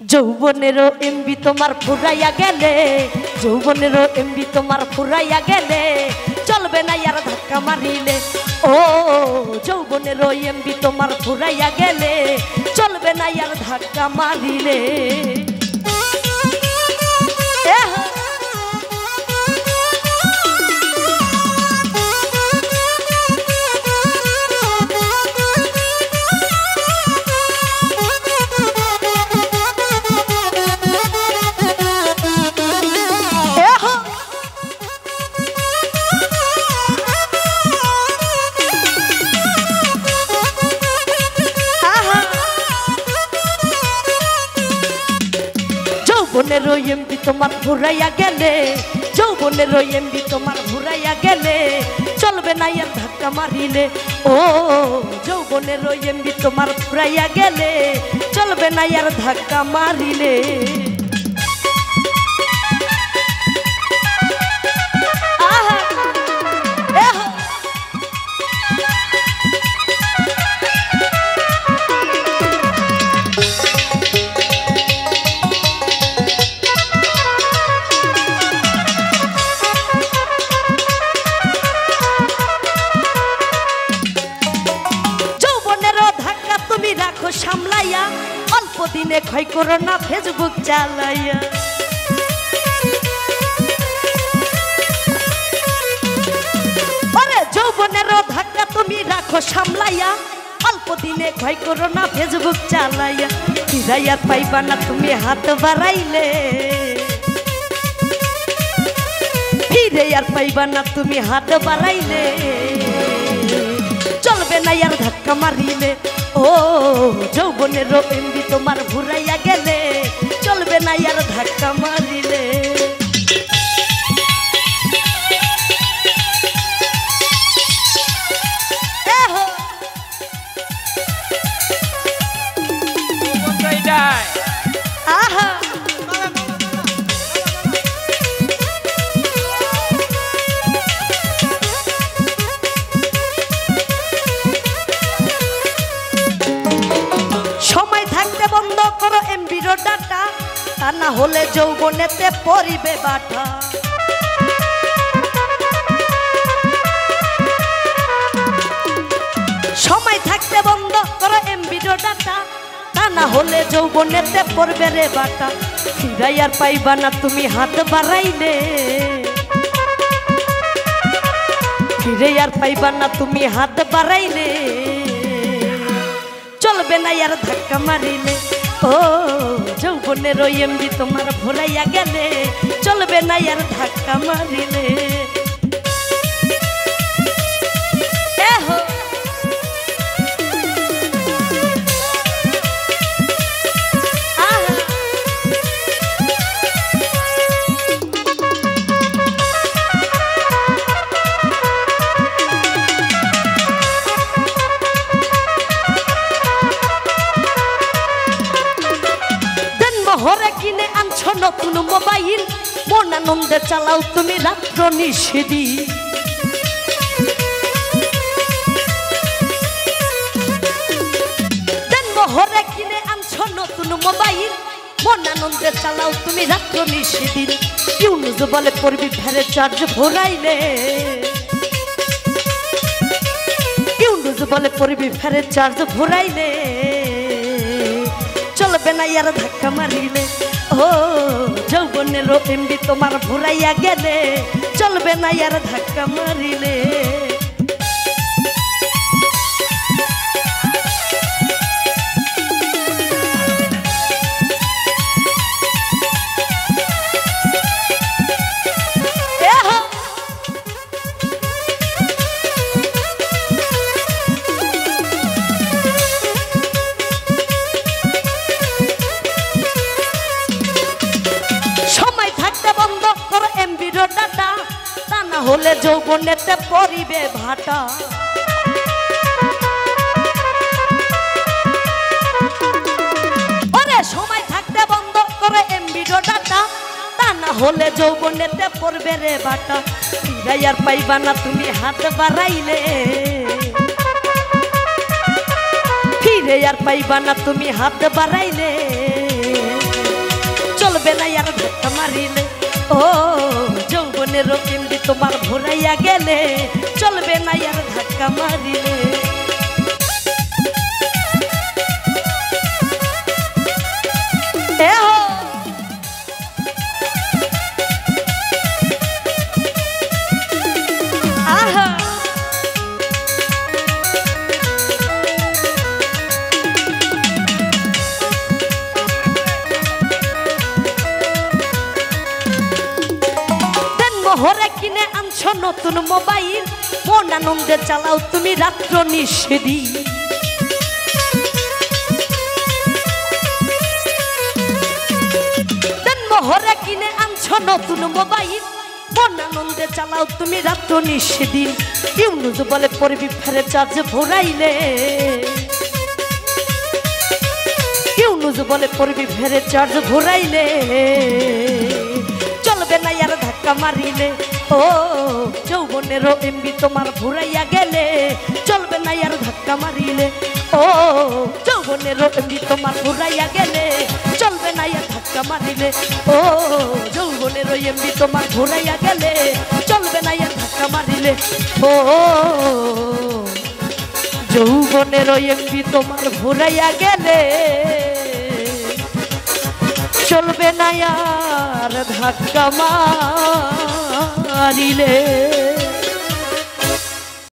যৌবনেরও MB তোমার ফুরাইয়া গেলে, যৌবনেরও এমবি তোমার ফুরাইয়া গেলে চলবে না আর ধাক্কা মারিলে। ও যৌবনেরও এমবি তোমার ফুরাইয়া গেলে চলবে না আর ধাক্কা মারিলে। যৌবনেরও এমবি তোমার ফুরাইয়া গেলে, যৌবনেরও এমবি তোমার ফুরাইয়া গেলে চলবে না আর ধাক্কা মারিলে। ও যৌবনেরও এমবি তোমার ফুরাইয়া গেলে চলবে না আর ধাক্কা মারিলে। সামলাইয়া অল্প দিনে ক্ষয় করো না ফেসবুক চালাইয়া। আরে যৌবনেরও ধাক্কা তুমি রাখো সামলাইয়া অল্প দিনে ক্ষয় করো না ফেসবুক চালাইয়া। ফিরাইয়া পাইবা না তুমি হাত বাড়াইলে, ফিরে আর পাইবা না তুমি হাত বাড়াইলে চলবে না আর ধাক্কা মারিলে। ও যৌবনেরও এমবি তোমার ঘুরাইয়া গেলে চলবে না আর ধাক্কা মারিলে। আহা ডাটা, তা না হলে যৌবনেতে পরিবে বাটা। সময় থাকতে বন্ধ করো এমবির ডাটা, তা না হলে যৌবনেতে পড়বে রে বাটা। ফিরাই আর পাইবা না তুমি হাত বাড়াইলে, ফিরে আর পাইবা না তুমি হাত বাড়াইলে চলবে না আর ধাক্কা মারিলে। ও যৌবনেরও এমবি তোমার ভুলাইয়া গেলে চলবে না আর ধাক্কা মারিলে। হরে কিনে আনছো নতুন মোবাইল, মন আনন্দে চালাও তুমি রাত্র নিষেধি। হরে কিনে আনছো নতুন মোবাইল, মন আনন্দে চালাও তুমি রাত্র নিষেধি। ইউনুস বলে পড়বি ফেরে চার্জ ভরাইলে, ইউনুস বলে পড়বি ফেরে চার্জ ভরাইলে চলবে না আর ধাক্কা মারিলে। ও যৌবনেরও এমবি তোমার ভুরাইয়া গেলে চলবে না আর ধাক্কা মারিলে। ডাটা, তা না হলে যৌবনেতে পরিবে ভাটা। ওরে সময় থাকতে বন্ধ করে এমবি ডাটা, তা না হলে যৌবনেতে পড়বে রে বাটা। ফিরাই আর পাইবা না তুমি হাত বাড়াইলে, ফিরে আর পাইবা না তুমি হাত বাড়াইলে চলবে না আর ধাক্কা মারিলে ও যৌবনের এমবি তোমার ভরাইয়া গেলে চলবে না আর ধাক্কা মারিলে হরে কিনে আনছো নতুন মোবাইল মন আনন্দে চালাও তুমি রাত্র নিষেধি হরে কিনে আনছো নতুন মোবাইল মন আনন্দে চালাও তুমি রাত্র নিষেধি ইউনুস বলে পড়বি ফেরে চার্জ ভরাইলে ইউনুস বলে পড়বি ফেরে চার্জ ভরাইলে চলবে না আর ধাক্কা মারিলে ও যৌবনের এমবি তোমার ভরাইয়া গেলে চলবে না আর ধাক্কা মারিলে ও যৌবনের এমবি তোমার ভরাইয়া গেলে চলবে না আর ধাক্কা মারিলে ও যৌবনের এমবি তোমার ভরাইয়া গেলে চলবে না আর ধাক্কা মারিলে ও যৌবনের এমবি তোমার ভরাইয়া গেলে চলবে না আর ধাক্কা মারিলে